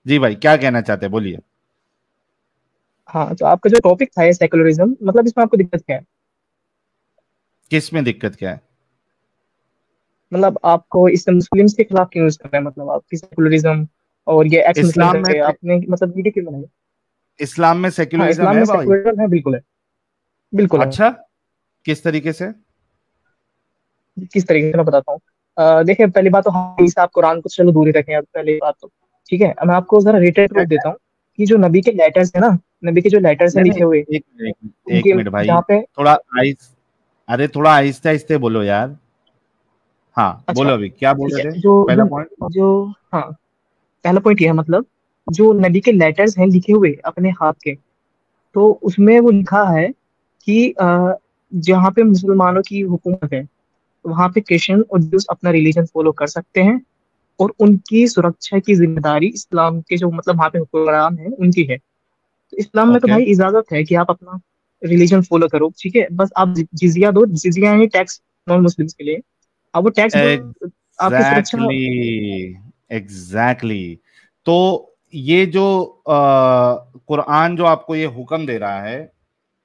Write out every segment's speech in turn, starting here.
जी भाई, क्या कहना चाहते हैं, बोलिए। हाँ, तो आपका जो टॉपिक था सेकुलरिज्म, मतलब इसमें आपको दिक्कत क्या है? किस में दिक्कत क्या है? मतलब आपको इससे मुस्लिम्स के खिलाफ क्यों यूज कर रहे हैं? मतलब आपकी सेकुलरिज्म और ये एक्स मुस्लिम इस्लाम में करके आपने मतलब वीडियो क्यों बनाई? इस्लाम में हाँ, सेक्युलरिज्म इस्लाम है में भाई। सेकुलरिज्म है, बिल्कुल है। बिल्कुल है। अच्छा, किस तरीके से? किस तरीके से मैं बताता हूँ। देखिए, पहली बात तो हदीस, आप कुरान को चलो दूर ही रखें, अब पहली बात तो ठीक है। अब मैं आपको जरा रिटेल क्या प्रूफ क्या? देता हूँ कि जो नबी के लेटर्स है ना, नबी के जो लेटर्स हैं नहीं लिखे नहीं, हुए, एक उनके मिनट भाई, जहाँ पे। थोड़ा आहिस अरे थोड़ा आहिस्ते आहिस्ते बोलो यार। हाँ अच्छा, बोलो, अभी क्या बोल ठीक है। रहे थे, जो पहला जो पॉइंट। जो हाँ, पहला पॉइंट ये है, मतलब जो नबी के लेटर्स हैं लिखे हुए अपने हाथ के, तो उसमें वो लिखा है कि जहाँ पे मुसलमानों की हुकूमत है, वहाँ पे क्रिश्चियन और ज्यूस अपना रिलीजन फॉलो कर सकते हैं, और उनकी सुरक्षा की जिम्मेदारी इस्लाम के जो मतलब वहाँ पे हुक्मरान है उनकी है। तो इस्लाम में तो ओके। भाई इजाजत है कि आप अपना रिलीजन फॉलो करो, ठीक है। बस आप जिजिया दो, जिजिया है टैक्स नॉन मुस्लिम्स के लिए। आप वो टैक्स दो, आपकी सुरक्षा। Exactly, exactly. तो ये जो कुरान जो आपको ये हुक्म दे रहा है,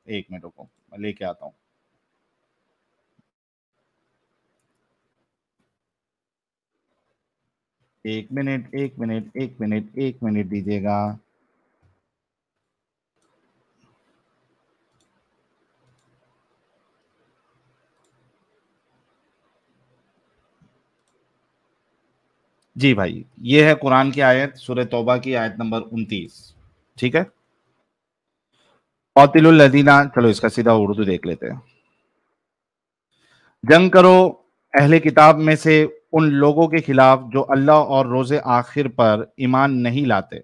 एक मिनट को मैं लेके आता हूँ। एक मिनट, एक मिनट, एक मिनट, एक मिनट दीजिएगा। जी भाई, ये है कुरान की आयत, सूरह तौबा की आयत नंबर 29। ठीक है। कौतिलुल लदीना, चलो इसका सीधा उर्दू देख लेते हैं। जंग करो अहले किताब में से उन लोगों के खिलाफ जो अल्लाह और रोज़े आखिर पर ईमान नहीं लाते,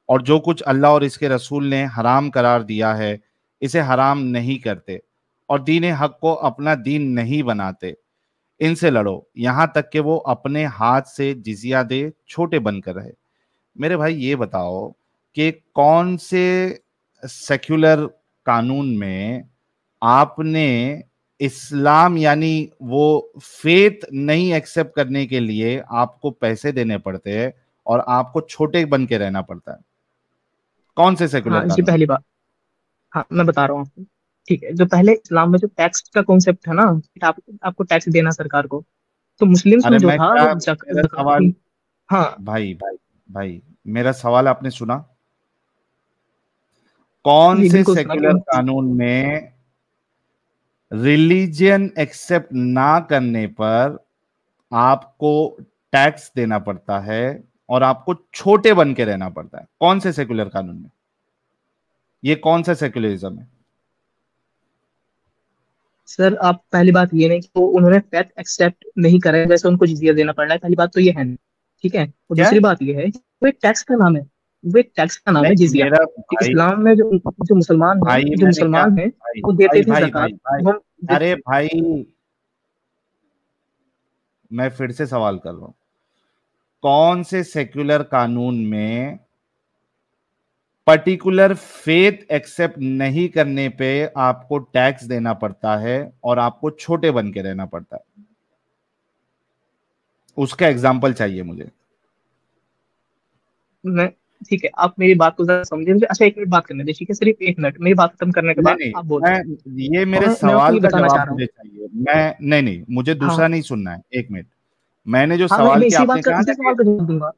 और जो कुछ अल्लाह और इसके रसूल ने हराम करार दिया है इसे हराम नहीं करते, और दीन हक को अपना दीन नहीं बनाते। इनसे लड़ो यहां तक कि वो अपने हाथ से जिजिया दे, छोटे बनकर रहे। मेरे भाई ये बताओ कि कौन से सेक्युलर कानून में आपने इस्लाम यानी वो फेथ नहीं एक्सेप्ट करने के लिए आपको पैसे देने पड़ते हैं और आपको छोटे बन के रहना पड़ता है? कौन से सेक्युलर हाँ जी, कानून में? पहली बात। हाँ, मैं बता रहा हूँ आपको। ठीक है, जो पहले इस्लाम में जो टैक्स का कॉन्सेप्ट है ना, कि आपको टैक्स देना सरकार को, तो मुस्लिम्स में अरे जो मैं था क्या, वो मेरा जकात सवाल, थी। हाँ। भाई भाई भाई, मेरा सवाल आपने सुना? कौन जी से बिल्कुल सुना सेक्युलर क्यों। कानून में रिलीजियन एक्सेप्ट ना करने पर आपको टैक्स देना पड़ता है और आपको छोटे बन के रहना पड़ता है? कौन से सेक्युलर कानून में? ये कौन सा सेक्युलरिज्म है? सर, आप पहली बात ये नहीं कि वो उन्होंने फैक्ट एक्सेप्ट नहीं करा है, वैसे उनको जिजिया देना पड़ रहा है, पहली बात तो ये है नहीं। ठीक है, और क्या? दूसरी बात ये है कि वो एक टैक्स का नाम है। वो एक टैक्स का नाम है, नहीं जिजिया। मेरा कि भाई, इस्लाम में जो जो मुसलमान हैं, भाई जो मैंने क्या, मुसलमान हैं, भाई वो देते भाई थे भाई जकात, भाई भाई, वो हम देते अरे थे। भाई, मैं फिर से सवाल कर रहा हूं। कौन से सेक्युलर कानून में पर्टिकुलर फेथ एक्सेप्ट नहीं करने पे आपको टैक्स देना पड़ता है और आपको छोटे बन के रहना पड़ता है? उसका एग्जाम्पल चाहिए मुझे। मैं ठीक है, आप मेरी बात को जरा समझे मुझे। अच्छा, एक मिनट बात करने दे, ठीक है, सिर्फ एक मिनट, मेरी बात खत्म करने के नहीं बाद नहीं, आप बोलना। मैं ये और मेरे मैं आपको सवाल ये का बताना चाह जवाब रहा हूँ। मुझे चाहिए। मैं नहीं नहीं, मुझे हाँ दूसरा नहीं सुनना है, एक मिनट। मैंने जो हाँ, मैं सवाल मैं किया, इसी आपने बात का, कहा ना इसी कि, सवाल का जवाब दूंगा।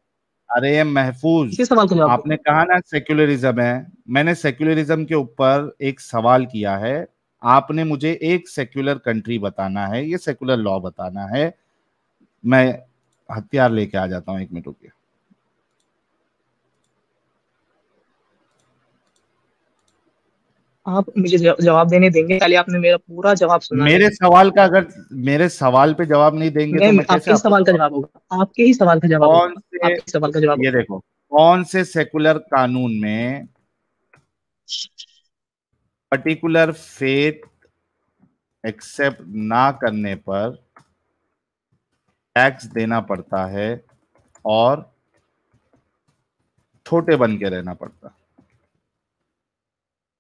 अरे महफूज, इसी सवाल का जवाब आपने दूंगा। कहा ना सेक्युलरिज्म है। मैंने सेक्युलरिज्म के ऊपर एक सवाल किया है। आपने मुझे एक सेक्युलर कंट्री बताना है, ये सेक्युलर लॉ बताना है। मैं हथियार लेके आ जाता हूं, एक मिनट रुकिए। आप मुझे जवाब देने देंगे? पहले आपने मेरा पूरा जवाब सुनना है। मेरे सवाल का, अगर मेरे सवाल पे जवाब नहीं देंगे तो मैं मैं कैसे आपके ही आपको सवाल का जवाब? जवाब होगा, आपके ही सवाल का जवाब कौन होगा, से, आपके सवाल का जवाब ये होगा। देखो, कौन से सेकुलर कानून में पर्टिकुलर फेथ एक्सेप्ट ना करने पर टैक्स देना पड़ता है और छोटे बन के रहना पड़ता है?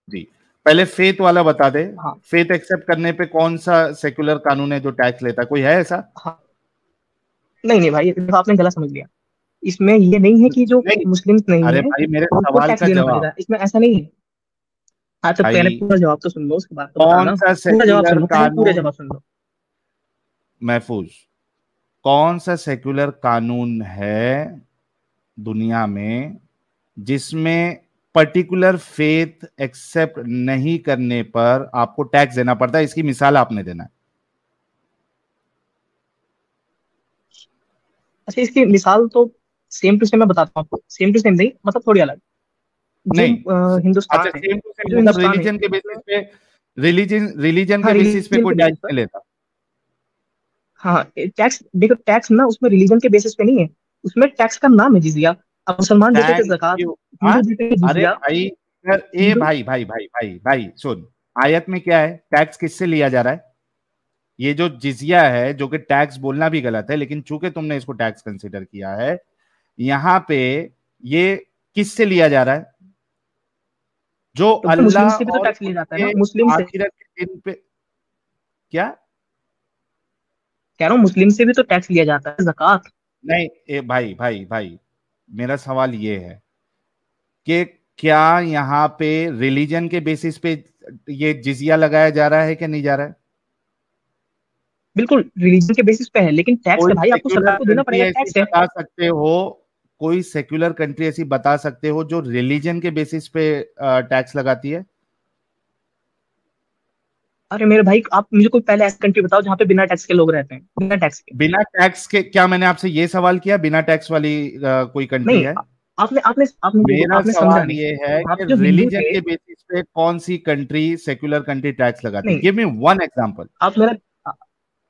जी, पहले फेथ वाला बता दे। हाँ फेथ एक्सेप्ट करने पे कौन सा सेकुलर कानून है जो टैक्स लेता है? कोई है ऐसा? हाँ। नहीं नहीं भाई, ये देखो, आपने गलत समझ लिया। इसमें ये नहीं है कि जो नहीं, मुस्लिम्स नहीं अरे है भाई मेरे उनको सवाल टैक्स का देना जवाब। पड़ेगा, इसमें ऐसा नहीं है। हाँ तो पहले भाई पूरा जवाब तो सुन लो, उसके बाद तो कौन बताना। सा पूरा जवाब सुन सेक्युलर लो, पहले पूरा कानून, जवाब सुन लो। महफूज, कौन सा सेक्युलर कानून है दुनिया में जिसमें पर्टिकुलर फेथ एक्सेप्ट नहीं करने पर आपको टैक्स देना पड़ता है? इसकी मिसाल आपने देना है। अच्छा, इसकी मिसाल तो सेम टू सेम मैं बताता हूँ आपको, सेम टू सेम नहीं, मतलब थोड़ी अलग। जो नहीं, अच्छा, हिंदुस्तान है, सेम टू सेम जो मतलब हिंदुस्तान है रिलीजन के बेसिस उसमें। पे, रिलीजन हाँ, के बेसिस पे रिलीजन कोई के बेसिस टैक्स पर। नहीं लेता। हाँ, टैक्स देखो, टैक्स ना उसमें रिलीजन के बेसिस पे नहीं है, उसमें टैक्स का नाम है जिजिया। अब मुसलमान देते थे थैंक जकात, यू। हाँ, हिंदू देते थे अरे जिजिया। भाई, ए हिंदू। भाई भाई भाई भाई भाई सुन, आयत में क्या है? टैक्स किससे लिया जा रहा है? ये जो जिजिया है, जो कि टैक्स बोलना भी गलत है, लेकिन चूंकि तुमने इसको टैक्स कंसीडर किया है, यहां पे ये किससे लिया जा रहा है? जो तो भाई मुस्लिम अल्लाह से भी तो और टैक्स लिया जाता है उसके ना, मुस्लिम से। आखिरत के दिन पे, क्या? कह रहा हूँ मुस्लिम से भी तो टैक्स लिया जाता है, जकात। नहीं, ए भाई भाई भाई, मेरा सवाल ये है कि क्या यहाँ पे रिलीजन के बेसिस पे ये जिजिया लगाया जा रहा है कि नहीं जा रहा है? बिल्कुल रिलीजन के बेसिस पे है, लेकिन टैक्स है कोई भाई, आपको सेक्युलर सरकार को देना कंट्री पड़ेगा, ऐसी टैक्स है। बता सकते हो? कोई सेक्युलर कंट्री ऐसी बता सकते हो जो रिलीजन के बेसिस पे टैक्स लगाती है? अरे मेरे भाई, आप मुझे कोई पहले ऐसी कंट्री बताओ जहाँ पे बिना टैक्स के लोग रहते हैं, बिना टैक्स के। बिना टैक्स के? क्या मैंने आपसे ये सवाल किया बिना टैक्स वाली कोई कंट्री नहीं, है? आपने आपने आपने देखो, मेरा आपने समझा सवाल नहीं। ये है वहां कि पे जो हिंदू रिलीजन थे। के बेसिस पे कौन सी कंट्री, सेक्युलर कंट्री टैक्स लगाती है? नहीं, गिव मी वन एग्जांपल। आप मेरा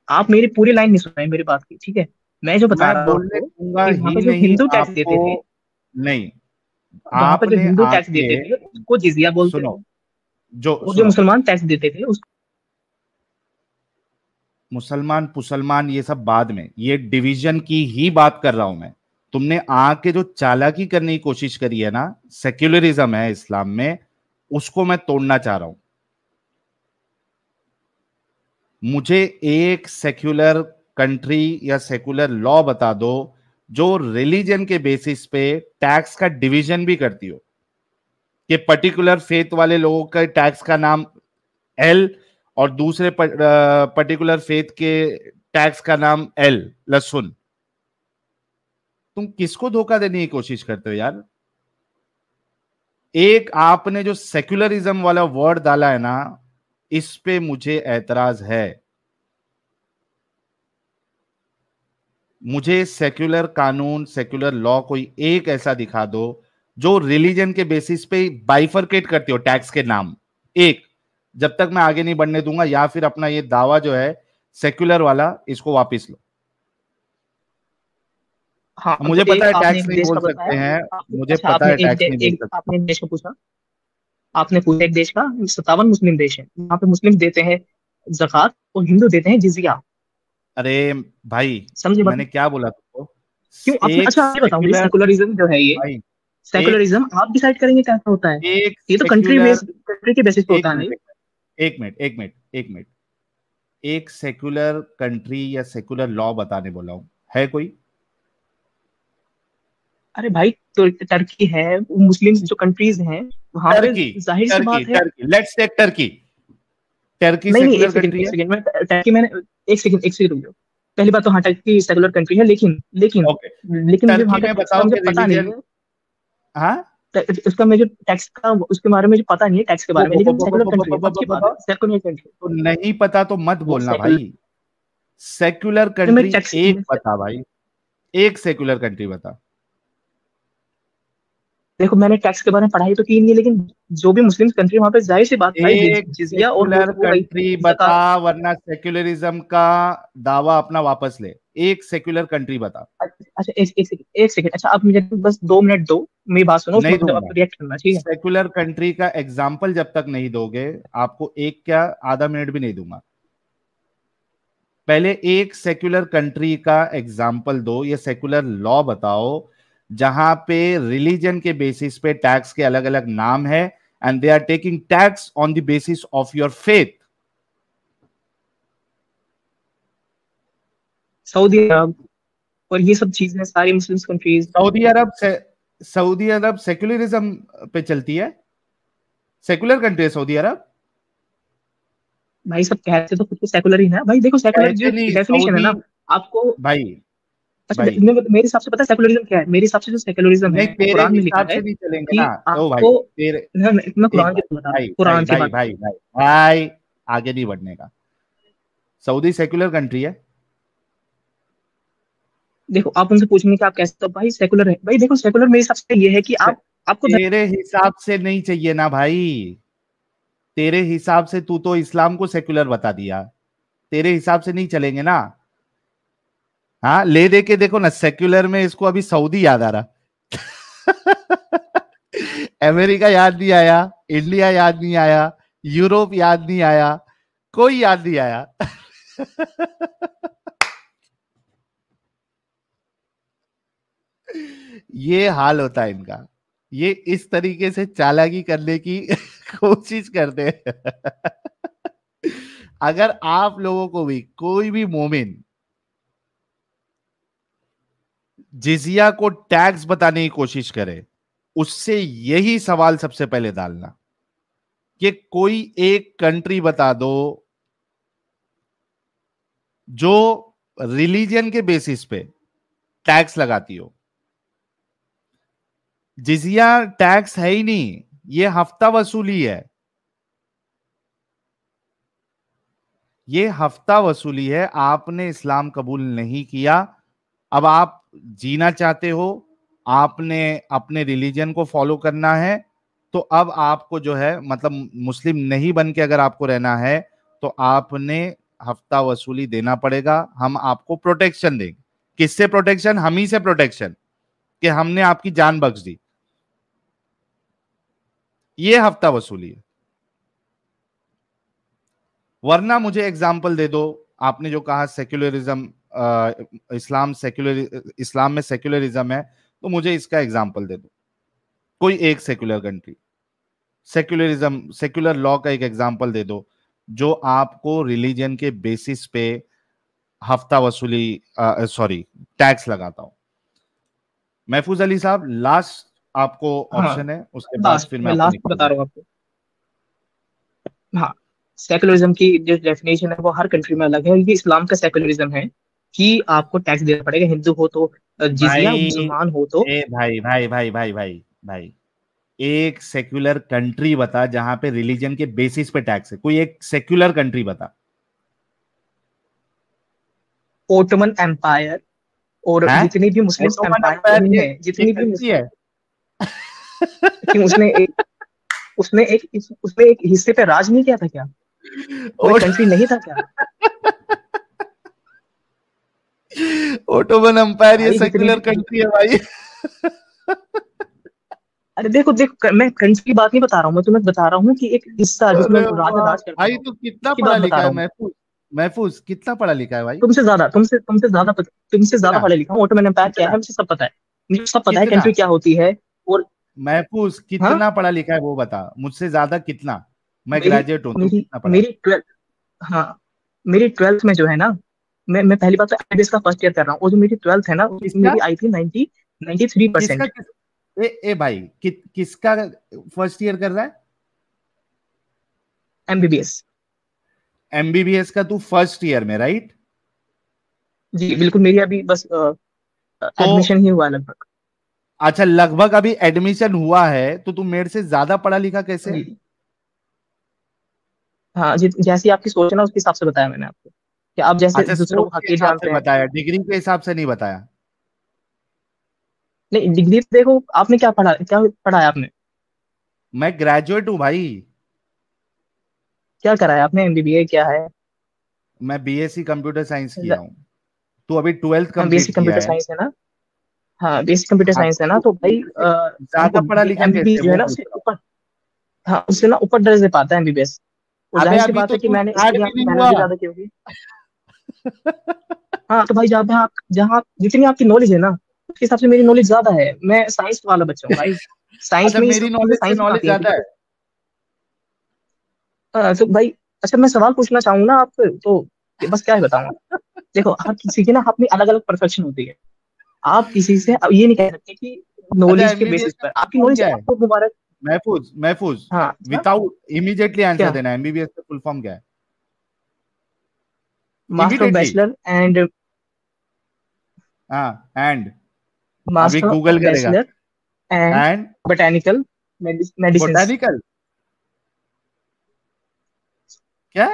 आप मेरी पूरी लाइन नहीं सुन रहे मेरी बात की, ठीक है। मैं जो बता मैं रहा बोलने हूँ दूंगा कि वहां ही पे जो नहीं हिंदू टैक्स आपको। देते थे, नहीं, वहां पे जो आपने हिंदू टैक्स आके, देते थे उसको जिजिया बोलते सुनो, थे। जो और जो सुनो, मुसलमान टैक्स देते थे उस। मुसलमान पुसलमान ये सब बाद में, ये डिवीजन की ही बात कर रहा हूं मैं। तुमने आके जो चालाकी करने की कोशिश करी है ना, सेक्युलरिज्म है इस्लाम में, उसको मैं तोड़ना चाह रहा हूं। मुझे एक सेक्युलर कंट्री या सेक्युलर लॉ बता दो जो रिलीजन के बेसिस पे टैक्स का डिवीजन भी करती हो, कि पर्टिकुलर फेथ वाले लोगों का टैक्स का नाम एल, और दूसरे पर्टिकुलर फेथ के टैक्स का नाम एल, लहसुन। तुम किसको धोखा देने की कोशिश करते हो यार? एक आपने जो सेक्युलरिज्म वाला वर्ड डाला है ना, इस पे मुझे ऐतराज है। मुझे सेक्युलर कानून, सेक्युलर लॉ कोई एक ऐसा दिखा दो जो रिलीजन के बेसिस पे बाइफरकेट करती हो टैक्स के नाम। एक, जब तक मैं आगे नहीं बढ़ने दूंगा, या फिर अपना ये दावा जो है सेक्युलर वाला, इसको वापस लो। हाँ, तो मुझे पता एक है आपने टैक्स एक नहीं देश बोल का बताया। सकते हैं, मुझे अच्छा, पता आपने है टैक्स नहीं बोल एक सकते। आपने एक देश का पूछा। आपने पूछा एक देश का, 57 मुस्लिम देश है, यहाँ पे मुस्लिम देते हैं जकात और हिंदू देते हैं जिजिया। अरे भाई, समझे मैंने मतलब? क्या बोला तुमको? क्यों आपने, एक अच्छा आप ये बताओ मुझे, सेक्युलर, सेकुलरिज्म जो है ये, भाई, एक सेकुलरिज्म आप डिसाइड करेंगे कैसा होता है? एक ये तो कंट्री सेक्युलर, बेस्ड, कंट्री के बेसिस पे एक होता है मिनट नहीं। एक मिनट एक मिनट एक मिनट, एक सेक्युलर कंट्री या सेक्युलर लॉ बताने बोला हूं, है कोई? अरे भाई, तो टर्की है, मुस्लिम जो कंट्रीज हैं वहां पे टर्की, जाहिर सी टर्की बात है। Turkey, let's take Turkey. Turkey नहीं नहीं, सेक्युलर कंट्री एक है? सेकंड मैं टर्की मैंने, एक सेकंड रुक जाओ। पहली बात तो हाँ, टर्की सेकुलर कंट्री है, लेकिन लेकिन ओके, लेकिन मुझे वहां टर्की का में टैक्स का बताओ मुझे कि पता नहीं रिलीजन, है। हाँ, उसका मुझे टैक्स का, उसके बारे में मुझे पता नहीं है टैक्स के वो बारे में, लेकिन सेकुलर कंट्री है, वो अच्छी बात है, सेकुलर कंट्री। तो नहीं पता तो मत वो बोलना सेकुलर भाई। सेक्युलर में कंट्री टैक्स। एक बता भाई, एक सेक्युलर कंट्री बता। देखो, मैंने टैक्स के बारे में पढ़ाई तो की नहीं है, लेकिन जो भी मुस्लिम कंट्री वहां पे जाहिर सी बात भाई, एक जिजिया और सेक्युलर वो भाई कंट्री बता, ज़कात। वरना सेक्युलरिज्म का दावा अपना वापस ले। एक सेक्युलर कंट्री बता। अच्छा, एक सेकंड, अच्छा आप मुझे बस 2 मिनट दो, मेरी बात सुनो, उसके नहीं बाद जब दूंगा। आपको रिएक्ट करना, ठीक है। सेक्युलर कंट्री का एग्जाम्पल जब तक नहीं दोगे, आपको एक क्या, आधा मिनट भी नहीं दूंगा। पहले एक सेक्युलर कंट्री का एग्जाम्पल दो, या सेक्युलर लॉ बताओ जहां पे रिलीजन के बेसिस पे टैक्स के अलग अलग नाम है, and they are taking tax on the basis of your faith. Saudi Arab, और ये सब चीजें सारी Muslim countries. Saudi Arab secularism पे चलती है, सेक्युलर कंट्री है सऊदी अरब। भाई सब कहते तो खुद को सेकुलर ही ना भाई, देखो सेकुलर जो कहते नहीं डेफिनेशन है सऊदी, ना आपको। भाई अच्छा भाई मेरे हिसाब से पता है सेकुलरिज्म क्या है? मेरे हिसाब से जो सेकुलरिज्म नहीं, है वो तेरे कुरान में लिखा हिसाब है से नहीं चलेंगे कि ना। ओ भाई आपको, तेरे, मैं एक कुरान की बात, बात बता रहा हूँ, भाई भाई कुरान की भाई बात। भाई भाई भाई, आगे नहीं बढ़ने का। सऊदी सेक्युलर कंट्री है। देखो आप उनसे पूछेंगे कि आप कैसे, तो भाई सेकुलर है भाई। देखो सेकुलर मेरे हिसाब से ये है कि आप आपको तेरे हिसाब से नहीं चाहिए ना भाई, तेरे हिसाब से तू तो इस्लाम को सेक्युलर बता दिया, तेरे हिसाब से नहीं चलेंगे ना। हाँ, ले दे के देखो ना, सेक्युलर में इसको अभी सऊदी याद आ रहा। अमेरिका याद नहीं आया, इंडिया याद नहीं आया, यूरोप याद नहीं आया, कोई याद नहीं आया। ये हाल होता है इनका, ये इस तरीके से चालाकी करने की कोशिश करते हैं। अगर आप लोगों को भी कोई भी मोमिन जिजिया को टैक्स बताने की कोशिश करे, उससे यही सवाल सबसे पहले डालना कि कोई एक कंट्री बता दो जो रिलीजन के बेसिस पे टैक्स लगाती हो। जिजिया टैक्स है ही नहीं, ये हफ्ता वसूली है, ये हफ्ता वसूली है। आपने इस्लाम कबूल नहीं किया, अब आप जीना चाहते हो, आपने अपने रिलीजन को फॉलो करना है, तो अब आपको जो है मतलब मुस्लिम नहीं बन के अगर आपको रहना है तो आपने हफ्ता वसूली देना पड़ेगा। हम आपको प्रोटेक्शन देंगे। किससे प्रोटेक्शन? हम ही से प्रोटेक्शन, कि हमने आपकी जान बख्श दी। ये हफ्ता वसूली है। वरना मुझे एग्जाम्पल दे दो, आपने जो कहा सेक्युलरिज्म, इस्लाम में सेक्युलरिज्म है, तो मुझे इसका एग्जाम्पल दे दो, कोई एक secular country, secularism secular law का एक एग्जाम्पल दे दो जो आपको रिलीजन के बेसिस पे हफ्ता वसूली, सॉरी, टैक्स लगाता हूं। महफूज अली साहब, लास्ट आपको हाँ ऑप्शन है, उसके बाद लास्ट, फिर मैं मैं आपको लास्ट बता निकालूंगा। रहा हूँ आपको। हाँ, सेकुलरिज्म की जो डेफिनेशन है वो हर कंट्री में अलग है। ये इस्लाम का सेकुलरिज्म है कि आपको टैक्स देना पड़ेगा, हिंदू हो तो जिजिया, भाई, मुसलमान हो तो। ए भाई भाई भाई भाई भाई भाई, एक सेक्युलर कंट्री बता जहां पे रिलीजन के बेसिस पे टैक्स है, कोई एक सेक्युलर कंट्री बता। ओटोमन एम्पायर और है जितनी भी मुस्लिम ओटोमन एम्पायर एम्पायर, रही ये हैं, ये जितनी भी कंट्री है। कि उसने एक हिस्से पे राज नहीं किया था क्या? वो एक ओट, कंट्री नहीं था क्या? ओटोमन एम्पायर ये भाई जितनी सेक्युलर भी, कंट्री है भाई। अरे देखो देखो, मैं कंट्री की बात नहीं बता रहा हूँ, मैं तुम्हें बता रहा हूँ कि एक हिस्सा जिसमें अरे राजा वाह राज करता भाई, हो, तू कितना उसकी पढ़ा बात बता लिखा है रहा हूँ। महफूज, महफूज कितना पढ़ा लिखा है भाई? तुमसे ज्यादा कितना? पढ़ा लिखा हूँ। ऑटोमन एम्पायर क्या कितना? है मुझे सब पता है। मुझे सब पता है कितना? कंट्री क्या होती है। और महफूज हाँ, कितना पढ़ा लिखा है वो बता मुझसे, ज्यादा कितना? मैं मेरी ग्रेजुएट हूं, तू मेरी कितना पढ़ा है? मेरी ट्वेल्थ, हाँ मेरी ट्वेल्थ में जो है ना, मैं पहली बात तो एमबीबीएस का फर्स्ट ईयर कर रहा हूँ, और जो मेरी ट्वेल्थ है ना उसमें किसका? मेरी आई थी 93 किसका? परसेंट। ए भाई, किसका फर्स्ट ईयर कर रहा है? एमबीबीएस। एमबीबीएस का तू फर्स्ट ईयर में, राइट? जी बिल्कुल, मेरी अभी बस तो एडमिशन ही हुआ है लगभग। अच्छा, लगभग अभी एडमिशन हुआ है, तो तू मेरे से ज्यादा पढ़ा लिखा कैसे है? जी हाँ, जैसी आपकी सोच है ना उसके हिसाब से बताया मैंने आपको, कि आप जैसे अच्छा, दूसरों सोच को के हकीर हिसाब से जानते हैं। बताया, डिग्री के हिसाब से नहीं बताया। नहीं डिग्री देखो, आपने क्या पढ़ा है आपने? मैं ग्रेजुएट हूं भाई। क्या करा है आपने? एमबीबीए क्या है? मैं बीएससी कंप्यूटर साइंस किया हूं। तू अभी ट्वेल्थ हाँ कंप्लीट बेसिक किया कंप्यूटर है। साइंस है ना। हाँ बेसिक कंप्यूटर हाँ, साइंस है ना, तो तो भाई हमको ज्यादा पढ़ा लिखा एमबीबीएस कैसे, जो है वो ना पूछ उससे रहा हूँ। ऊपर, हाँ उससे ना ऊपर दर्जे पाता है एमबीबीएस। और अबे, जाहिर सी अभी बात तो है कि तू मैंने इसके स्टार्ट लिए भी आपकी नहीं मेहनत हुआ। भी ज्यादा की होगी। हाँ तो भाई जहाँ जितनी आपकी नॉलेज है ना उसके हिसाब से मेरी नॉलेज ज्यादा है। मैं साइंस वाला बच्चा हूँ भाई, साइंस अच्छा, में ये मेरी सब चीजें नॉलेज से साइंस में नॉलेज आती हैं, ठीक ज्यादा है। है। तो भाई, अच्छा मैं सवाल पूछना चाहूंगा ना आपसे, तो बस क्या है बताऊँ। देखो हर किसी की ना अपनी अलग अलग परफेक्शन होती है। आप किसी से अब ये नहीं कह सकते कि अच्छा, नॉलेज के एमबीबीएस बेसिस का पर फुल आपकी फॉर्म नॉलेज क्या है? आपको मुबारक। महफूज, महफूज, हाँ अच्छा। विदाउट इमीडिएटली आंसर क्या? देना, एमबीबीएस का फुल फॉर्म क्या है? Master of immediately. Bachelor and हाँ, एंड अभी मास्टर ऑफ गूगल करेगा। Bachelor and and botanical medicine. Botanical क्या?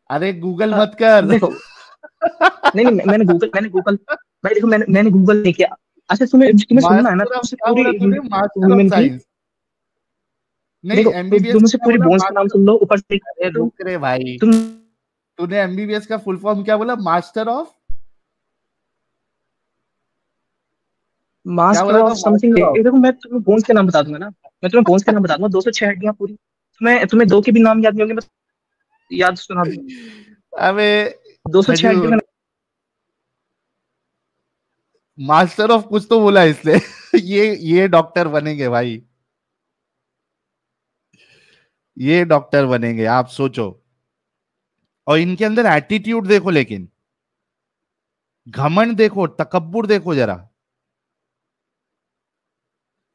अरे गूगल मत कर। देखो, नहीं नहीं, मैंने गूगल भाई देखो, मैंने गूगल नहीं किया। अच्छा, तुम्हें तुम्हें सुनना है ना, मास्टर तो ऑफ मुझसे क्या पूरी बोला तूने? मास्टर ऑफ ह्यूमन की। साइंस? नहीं, देखो, एमबीबीएस तुम का मुझसे क्या पूरी बोला? बोन्स का नाम मास्टर। सुन लो ऊपर से। अरे रुक रे भाई, तुम तूने एमबीबीएस का फुल फॉर्म क्या बोला? मास्टर ऑफ क्या मास्टर बोला था? Of something. Master of. देखो, मैं तुम्हें बोन्स के नाम बता दूंगा ना। मैं तुम्हें बोन्स के नाम बता दूंगा, 206 हड्डियां पूरी। तुम्हें दो के भी नाम याद नहीं होंगे, मैं याद सुना दूंगा। अबे 206 हड्डियों का खजूर, मास्टर ऑफ कुछ तो बोला इसने। ये डॉक्टर बनेंगे भाई, ये डॉक्टर बनेंगे, आप सोचो। और इनके अंदर एटीट्यूड देखो, लेकिन घमंड देखो, तकब्बुर देखो जरा।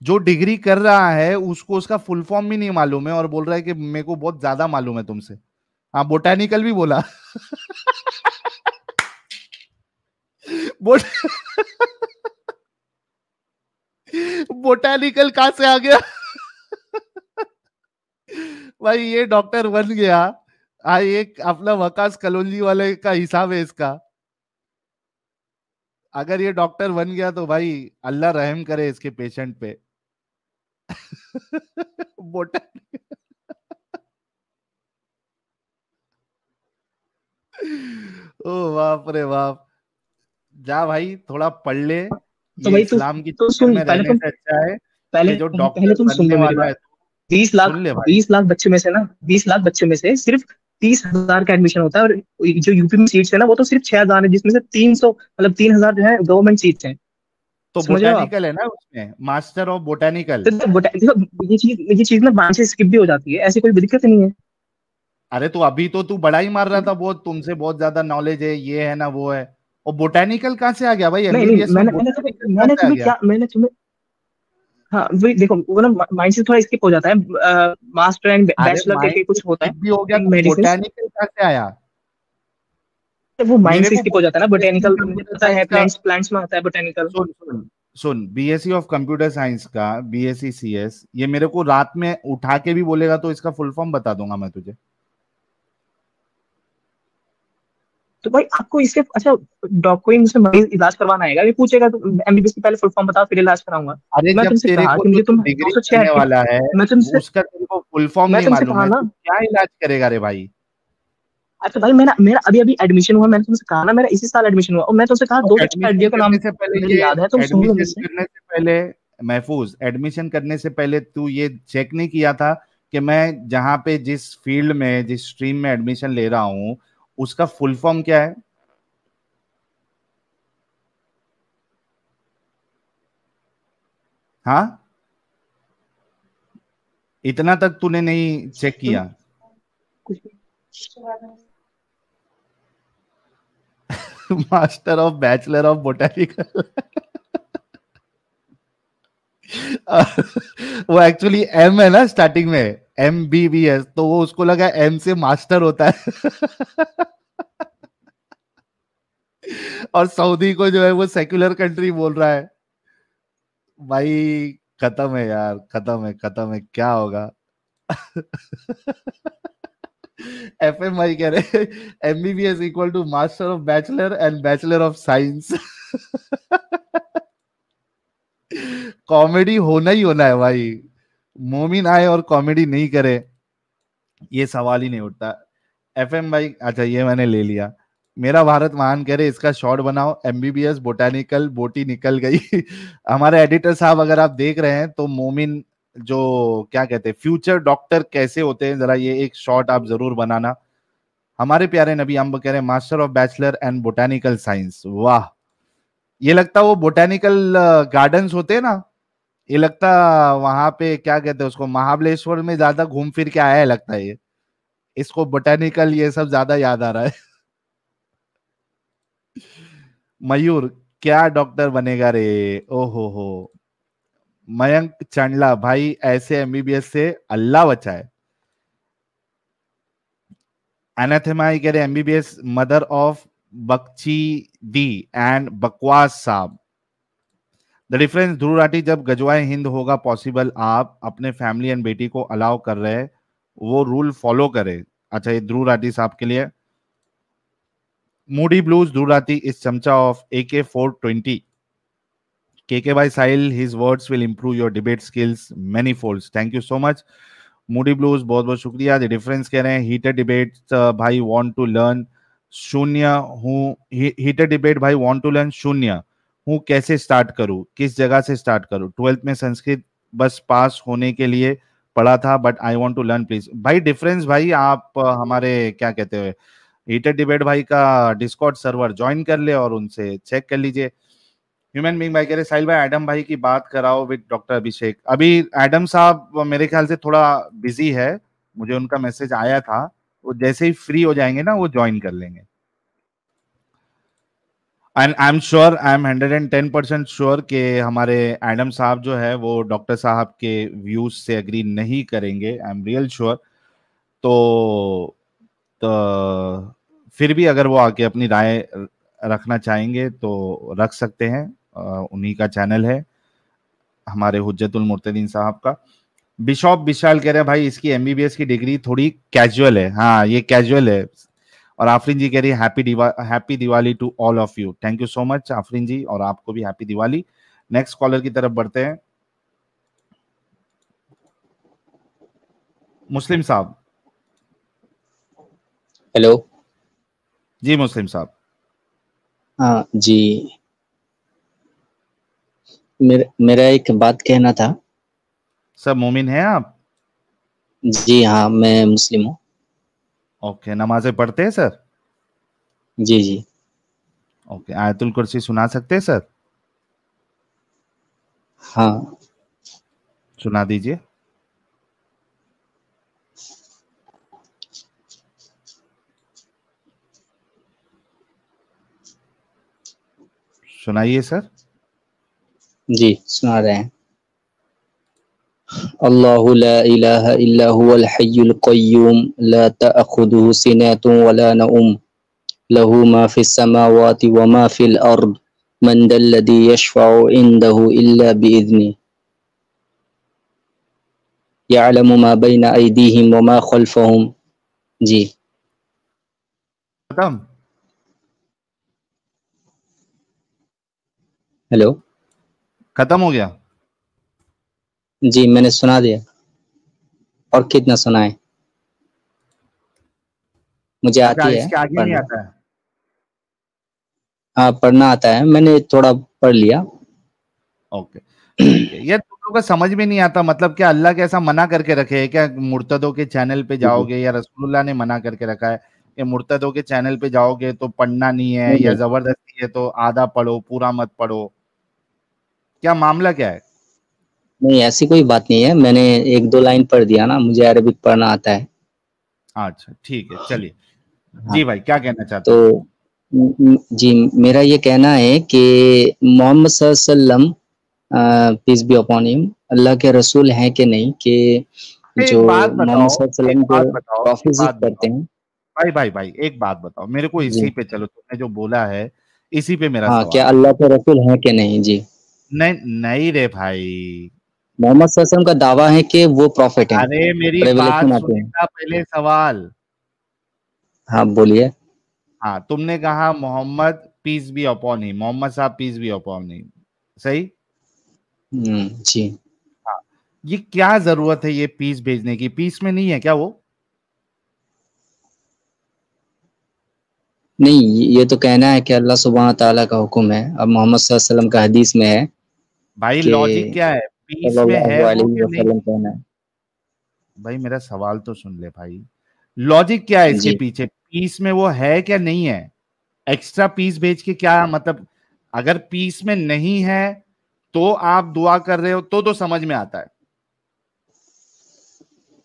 जो डिग्री कर रहा है उसको उसका फुल फॉर्म भी नहीं मालूम है और बोल रहा है कि मेरे को बहुत ज्यादा मालूम है तुमसे। हाँ, बोटानिकल भी बोला। बोट बोटानिकल कहां से आ गया? भाई ये डॉक्टर बन गया। एक अपना वकास कलोंजी वाले का हिसाब है इसका। अगर ये डॉक्टर बन गया तो भाई अल्लाह रहम करे इसके पेशेंट पे। बोटा ओ बाप रे बाप। जा भाई, थोड़ा पढ़ ले। तो ये भाई तू इस्लाम की तो चक्कर सुन, में रहने से अच्छा है पहले कि जो पहले डॉक्टर तुम सुन बनने लो मेरी वाला बात। है। 20 लाख, सुन ले भाई। 20 लाख बच्चे में से ना, 20 लाख बच्चे में से सिर्फ 30,000 का एडमिशन होता है। और जो यूपी में सीट्स है ना, वो तो सिर्फ 6,000 है, जिसमें से 300 मतलब 3,000 जो है गवर्नमेंट सीट्स हैं। तो समझ रहे हो आप? बोटानिकल है ना उसमें, मास्टर ऑफ बोटानिकल। तो देखो, ये चीज ना बांध से स्किप भी हो जाती है, ऐसी कोई दिक्कत नहीं है। अरे तो अभी तो तू बड़ा ही मार रहा था, बहुत तुमसे बहुत ज्यादा नॉलेज है, ये है ना वो है। और बोटानिकल कहाँ से आ गया भाई? नहीं नहीं, एमबीबीएस में बोटानिकल कहाँ से आ गया? मैंने तुम्हें हाँ वही देखो, वो ना माइंड से थोड़ा स्किप हो जाता है। मास्टर एंड अरे बैचलर माइंड के से कुछ होता है स्किप भी हो गया इन तो मेडिसिन। बोटानिकल कहाँ से आया? वो माइंड मेरे से को स्किप हो जाता है ना। बीएससी बोटेनिकल तो मुझे कंप्यूटर पता है, साइंस का। प्लांट्स प्लांट्स में आता है botanical. Soon soon soon, BSc of computer science का, बीएससी सीएस, ये मेरे को रात में उठा के भी बोलेगा तो इसका फुल फॉर्म बता दूंगा मैं तुझे। तो भाई आपको इसके अच्छा, डॉग कोई मुझसे मरीज इलाज करवाना आएगा, ये पूछेगा तो एमबीबीएस की पहले फुल फॉर्म बताओ फिर इलाज कराऊंगा। अरे मैं जब तुमसे तेरे कहा को कि जो मुझे तू तुम डिग्री 206 करने हड्डी वाला है मैं तुमसे उसका तेरे को फुल फॉर्म मैं नहीं तुमसे मालूम कहा है, ना। तो क्या इलाज करेगा रे भाई? अच्छा भाई, मेरा मेरा अभी अभी एडमिशन हुआ, मैंने तुमसे कहा ना, मेरा इसी साल एडमिशन हुआ, और मैं तुमसे कहा तो 206 एडमिशन हड्डियों का करने नाम से पहले मुझे ये याद है, तुम सुन लो एडमिशन मुझसे। करने से पहले महफूज, एडमिशन करने से पहले तू ये चेक नहीं किया था कि मैं जहां पे जिस फील्ड में जिस स्ट्रीम में एडमिशन ले रहा हूं उसका फुल फॉर्म क्या है? हाँ, इतना तक तूने नहीं चेक तुम किया? कुछ master of bachelor of botanical. वो एक्चुअली एम है ना स्टार्टिंग में, MBBS, तो वो उसको लगा एम से मास्टर होता है। और सऊदी को जो है वो सेक्युलर कंट्री बोल रहा है। भाई खत्म है यार, खत्म है, खत्म है, क्या होगा? FMI कह रहे MBBS equal to master of bachelor and bachelor of science. Comedy होना ही होना है भाई। मोमिन आए और कॉमेडी नहीं करे, ये सवाल ही नहीं उठता। FM भाई, अच्छा ये मैंने ले लिया। मेरा भारत महान कह रहे इसका शॉर्ट बनाओ, MBBS बोटानिकल, बोटी निकल गई। हमारे एडिटर साहब अगर आप देख रहे हैं तो मोमिन जो क्या कहते हैं फ्यूचर डॉक्टर कैसे होते हैं, जरा ये एक शॉर्ट आप जरूर बनाना। हमारे प्यारे नबी अम्ब कह रहे हैं master of bachelor and botanical science, वाह। ये लगता वो बोटानिकल गार्डन्स होते हैं ना, ये लगता वहां पे क्या कहते हैं उसको, महाबलेश्वर में ज्यादा घूम फिर के आया है लगता है ये, इसको बोटेनिकल ये सब ज्यादा याद आ रहा है। मयूर क्या डॉक्टर बनेगा रे? ओहो हो। मयंक चांडला भाई ऐसे एमबीबीएस से अल्लाह बचाए। एनाथेमा कह रहे एमबीबीएस मदर ऑफ बख्ची दी एंड बकवास साहब। द डिफरेंस ध्रुव राठी जब गजवाए हिंद होगा पॉसिबल, आप अपने फैमिली एंड बेटी को अलाउ कर रहे हैं, वो रूल फॉलो करे। अच्छा ये ध्रुव राठी साहब के लिए। Moody blues Dhruv Rathee is चमचा of AK-420। KK by Sahil, his words will improve your debate skills many folds. Thank you so much. Moody blues बहुत बहुत शुक्रिया। द डिफरेंस कह रहे हैं हीटेड डिबेट भाई वांट टू लर्न शून्य हूँ। हीटेड डिबेट भाई वांट टू लर्न शून्य हूँ, कैसे स्टार्ट करूँ, किस जगह से स्टार्ट करूँ? 12th में संस्कृत बस पास होने के लिए पढ़ा था, but I want to learn please. भाई डिफरेंस भाई आप हमारे क्या कहते हैं हीटेड डिबेट भाई का डिस्कॉर्ड सर्वर ज्वाइन कर ले और उनसे चेक कर लीजिए। ह्यूमन बीइंग भाई कह रहे साहिल भाई एडम भाई की बात कराओ विद डॉक्टर अभिषेक। अभी एडम साहब मेरे ख्याल से थोड़ा बिजी है, मुझे उनका मैसेज आया था, वो जैसे ही फ्री हो जाएंगे ना वो ज्वाइन कर लेंगे। And I am sure, I am 110% sure कि हमारे एडम साहब जो है वो डॉक्टर साहब के व्यूज से एग्री नहीं करेंगे। I am real sure. तो फिर भी अगर वो आके अपनी राय रखना चाहेंगे तो रख सकते हैं, उन्हीं का चैनल है हमारे हुज्जतुल मुर्तदीन साहब का। बिशॉप विशाल कह रहे हैं भाई इसकी एमबीबीएस की डिग्री थोड़ी कैजुअल है। हाँ ये कैजुअल है। और आफरीन जी कह रही है happy Diwali to all of you. Thank you so much Afreen ji, और आपको भी हैप्पी दिवाली। नेक्स्ट कॉलर की तरफ बढ़ते हैं। मुस्लिम साहब। हेलो। जी मुस्लिम साहब। हाँ जी, मेरा एक बात कहना था। सर मोमिन हैं आप? जी हाँ, मैं मुस्लिम हूँ। ओके, नमाजें पढ़ते हैं सर? जी जी। ओके, आयतुल कुर्सी सुना सकते हैं सर? हाँ। सुना दीजिए। सुनाइए सर। जी सुना रहे हैं। अल्लाहु ला इलाहा इल्ला हुवल हय्युल क़य्यूम ला तअख़ुदुहु सिनतुन वला नौम लहू मा फिस समावाति व मा फिल अर्द मन दल्लज़ी यशफ़अु इंदहु इल्ला बिइज़निहि यअलमु मा बैना अयदीहिम व मा खल्फ़हुम। जी खत्म? हेलो। खत्म हो गया? जी मैंने सुना दिया। और कितना सुनाए? मुझे अच्छा आती है इसके आगे नहीं पढ़ना। आता है? हाँ पढ़ना आता है, मैंने थोड़ा पढ़ लिया। ओके ठीक है। यार तुम लोग को समझ में नहीं आता मतलब क्या अल्लाह के ऐसा मना करके रखे है क्या मुर्तदों के चैनल पे जी, जाओगे, या रसूलुल्लाह ने मना करके रखा है कि मुर्तदों के चैनल पे जाओगे तो पढ़ना नहीं है, नहीं या नहीं जबरदस्ती है तो आधा पढ़ो पूरा मत पढ़ो? क्या मामला क्या है? नहीं, ऐसी कोई बात नहीं है। मैंने एक दो लाइन पढ़ दिया ना, मुझे अरबिक पढ़ना आता है। अच्छा ठीक है चलिए। हाँ जी भाई क्या कहना चाहते हैं? तो जी मेरा ये कहना है कि मोहम्मद सल्लल्लाहु पीस बी अपॉन हिम अल्लाह के रसूल हैं कि नहीं, कि जो एक बात मोहम्मद बताओ, एक सल्लल्लाहु बात जो बताओ, एक प्रोफेसी बात करते बताओ। हैं। भाई भाई भाई एक बात बताओ मेरे को, जी इसी पे चलो, तुमने जो बोला है इसी पे मेरा हाँ, क्या सवाल है। अल्लाह के रसूल हैं कि नहीं? जी नहीं नहीं रे भाई। मोहम्मद सल्लल्लाहु का दावा है कि वो प्रॉफिट हैं, अरे मेरी बात रेवलेशन आते हैं। सुनेगा पहले सवाल। हाँ बोलिए। हाँ तुमने कहा मोहम्मद पीस बी अपॉन ही, मोहम्मद साहब पीस बी अपॉन ही, सही? जी हाँ। ये क्या जरूरत है ये पीस भेजने की? पीस में नहीं है क्या वो? नहीं, ये तो कहना है कि अल्लाह सुब्हान ताला का हुक्म है। अब मोहम्मद सल्लल्लाहु अलैहि वसल्लम का हदीस में है भाई कि लॉजिक क्या है, पीस में सल्लल्लाहु है वो अलैहि कि नहीं? वसल्लम कहना है। भाई मेरा सवाल तो सुन ले भाई। लॉजिक क्या है इसके जी पीछे? पीस में वो है क्या नहीं है? एक्स्ट्रा पीस भेज के क्या मतलब? अगर पीस में नहीं है तो आप दुआ कर रहे हो तो समझ में आता है।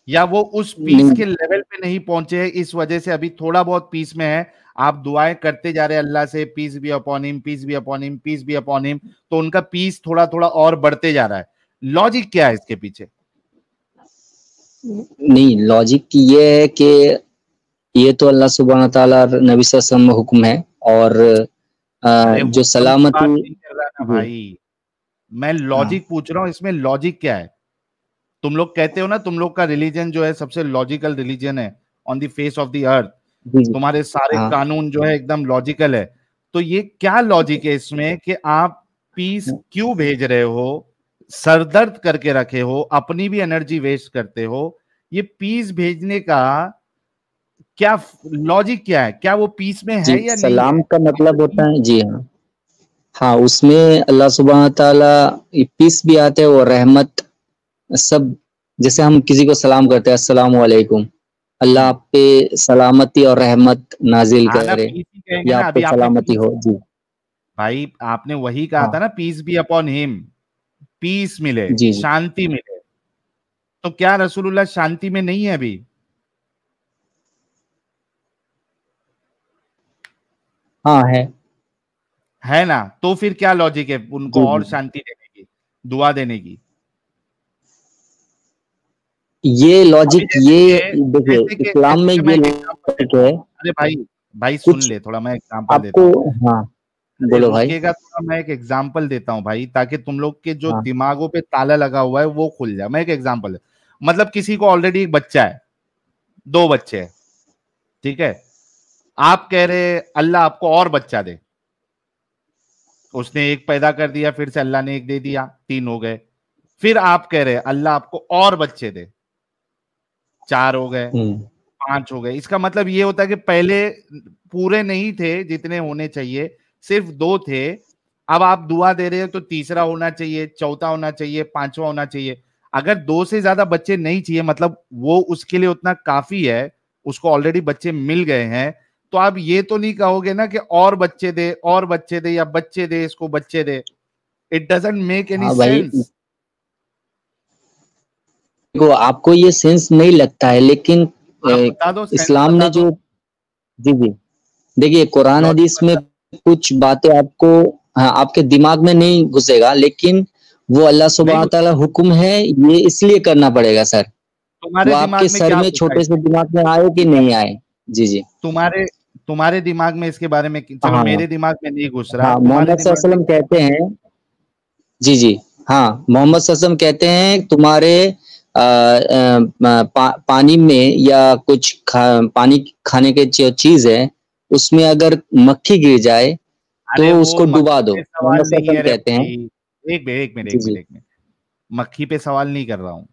या वो उस पीस नहीं के लेवल पे नहीं पहुंचे हैं, इस वजह से अभी थोड़ा बहुत पीस में है, आप दुआएं करते जा रहे हैं अल्लाह से, पीस भी अपॉन हिम, पीस भी अपॉन हिम, पीस भी अपॉन हिम, तो उनका पीस थोड़ा थोड़ा और बढ़ते जा रहा है। लॉजिक क्या है इसके पीछे? नहीं, लॉजिक ये है कि ये तो अल्लाह सुब्हान ताला और नबी सल्लल्लाहु अलैहि वसल्लम का हुक्म है, और अरे जो हुक्म की बात सलामती, नहीं कर रहा ना जी भाई, मैं हाँ लॉजिक पूछ रहा हूँ, इसमें लॉजिक क्या है? तुम लोग कहते हो ना तुम लोग का रिलीजन जो है सबसे लॉजिकल रिलीजन है on the face of the earth, जी जी तुम्हारे सारे हाँ कानून जो है एकदम लॉजिकल है, तो ये क्या लॉजिक है इसमें कि आप पीस क्यों भेज रहे हो, सरदर्द करके रखे हो, अपनी भी एनर्जी वेस्ट करते हो, ये पीस भेजने का क्या लॉजिक क्या है? क्या वो पीस में जी, है या नहीं है? सलाम का ये तो मतलब होता पीस, है, जी हाँ हाँ, उसमें अल्लाह सुब्हान ताला पीस भी आते हैं और रहमत सब। जैसे हम किसी को सलाम करते हैं, अस्सलाम वालेकुम, अल्लाह आप पे सलामती और रहमत नाजिल हाँ ना, करे, पीस ही कहेंगे या ना, आप अभी पे आपने सलामती पीस, हो। जी भाई आपने वही कहा था हाँ ना, peace be upon him, peace मिले, जी जी शांति मिले, तो क्या रसूलुल्लाह शांति में नहीं है अभी? हाँ है ना, तो फिर क्या लॉजिक है उनको जी और जी। शांति देने की, दुआ देने की? ये अभी लॉजिक, जैसे ये कि देखिए इस्लाम में मैं ये एक एग्जांपल लॉजिक देता हूँ, है। अरे भाई, भाई सुन कुछ ले थोड़ा, मैं एग्जांपल देता आपको, हूँ। हाँ अरे बोलो भाई। रुकेगा थोड़ा, मैं एक एग्जांपल देता हूँ भाई, ताकि तुम लोग के जो हाँ दिमागों पे ताला लगा हुआ है वो खुल जाए। मैं एक एग्जांपल, मतलब किसी को ऑलरेडी एक बच्चा है, दो बच्चे हैं, ठीक है, आप कह रहे अल्लाह आपको और बच्चा दे, उसने एक पैदा कर दिया, फिर से अल्लाह ने एक दे दिया, तीन हो गए, फिर आप कह रहे अल्लाह आपको और बच्चे दे, चार हो गए, हम्म पांच हो गए। इसका मतलब ये होता है कि पहले पूरे नहीं थे जितने होने चाहिए, सिर्फ दो थे, अब आप दुआ दे रहे हो तो तीसरा होना चाहिए, चौथा होना चाहिए, पांचवा होना चाहिए। अगर दो से ज्यादा बच्चे नहीं चाहिए, मतलब वो उसके लिए उतना काफी है, उसको ऑलरेडी बच्चे मिल गए हैं, तो आप ये तो नहीं कहोगे ना कि और बच्चे दे, और बच्चे दे, या बच्चे दे इसको बच्चे दे। इट डजंट मेक एनी हाँ भाई, सेंस। देखो आपको ये सेंस नहीं लगता है, लेकिन आप बता दो, सेंस इस्लाम बता ने दो, जो, जी जी, देखिए कुरान लॉजिक हदीस में बता। कुछ बातें आपको, हाँ, आपके दिमाग में नहीं घुसेगा, लेकिन वो अल्लाह नहीं सुब्हान ताला हुक्म है, ये इसलिए करना पड़ेगा सर। वो तुम्हारे आपके दिमाग में सर क्या में, घुसा है? छोटे से दिमाग में आए कि नहीं आए। जी जी तुम्हारे तुम्हारे दिमाग में इसके बारे में, चलो हाँ मेरे दिमाग में नहीं घुस रहा, हाँ, तुम्हारे मोहम्मद सल्लल्लाहु दिमाग अलैहि में। वसल्लम कहते हैं, जी जी हाँ, मोहम्मद सल्लल्लाहु अलैहि वसल्लम कहते हैं तुम्हारे पानी में या कुछ पानी खाने के जो चीज है उसमें अगर मक्खी गिर जाए तो अरे वो उसको डुबा मक्खी दो, पे सवाल मोहम्मद सल्लल्लाहु नहीं अलैहि है वसल्लम रे कहते हैं। भाई, एक मिनट एक मिनट जी एक मिनट जी एक मिनट, मक्खी पे सवाल नहीं कर रहा हूं,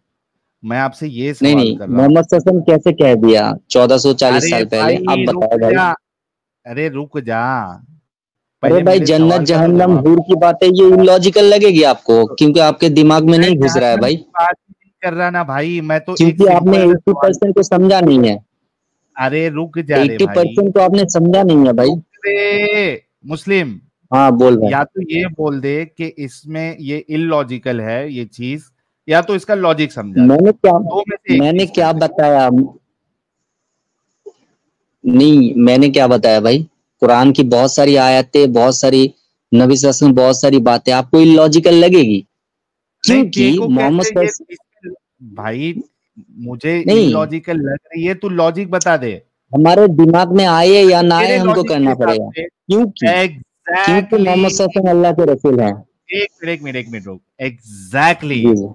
मैं आपसे ये नहीं सवाल नहीं, कर रहा हूं। मोहम्मद सल्लल्लाहु अलैहि वसल्लम कैसे कह दिया 1440 अरे साल पहले, भाई आप रुक बताओ भाई। जा, अरे रुक जा, अरे पहले भाई, मेरे जन्नत सवाल का तो जहन्नम जवाब। हूर की बातें ये इलॉजिकल लगेगी आपको, तो क्योंकि आपके दिमाग में मैं नहीं घुस रहा है जहन्नम भाई, की बात ही नहीं कर रहा ना भाई, मैं तो एक क्योंकि आपने सिंपल सा सवाल। 80% को समझा नहीं है। अरे रुक जा रे भाई, 80% को आपने समझा नहीं है भाई। रुक रे मुस्लिम, हाँ बोल भाई। या तो ये बोल दे कि इसमें ये इलॉजिकल है ये चीज, या तो इसका लॉजिक समझा दे, मैंने क्या दो में से एक मैंने चीज कर क्या दे। बताया? नहीं, मैंने क्या बताया भाई? कुरान की बहुत सारी आयतें, बहुत सारी, नबी सल्लल्लाहु अलैहि वसल्लम बहुत सारी बातें आपको इलॉजिकल लगेगी, नहीं क्योंकि देखो मोहम्मद कैसे ये सल्लल्लाहु भाई, मुझे नहीं, इलॉजिकल लग रही है, तू लॉजिक बता दे हमारे दिमाग में आए या ना आए तेरे हमको लॉजिक के करना हिसाब पड़ेगा, से। क्योंकि एग्जैक्टली, मोहम्मद सल्लल्लाहु अलैहि वसल्लम अल्लाह के रसूल हैं। एक मिनट रुक, एग्जैक्टली, जी जी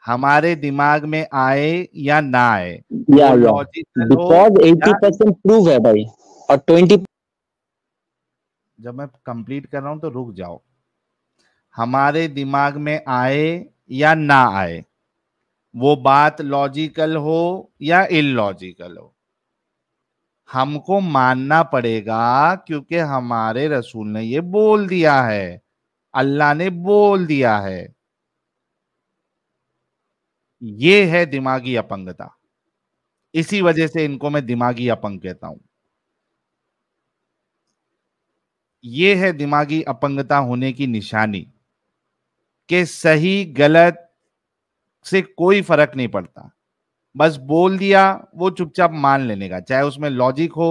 हमारे दिमाग में आए या ना आए, वो या लॉजिकल हो बिकॉज या, 80% प्रूव है भाई, और 20। जब मैं कंप्लीट कर रहा हूं तो रुक जाओ, हमारे दिमाग में आए या ना आए, वो बात लॉजिकल हो या इलॉजिकल हो, हमको मानना पड़ेगा, क्योंकि हमारे रसूल ने ये बोल दिया है, अल्लाह ने बोल दिया है। ये है दिमागी अपंगता, इसी वजह से इनको मैं दिमागी अपंग कहता हूं। ये है दिमागी अपंगता होने की निशानी, कि सही गलत से कोई फर्क नहीं पड़ता, बस बोल दिया, वो चुपचाप मान लेने का, चाहे उसमें लॉजिक हो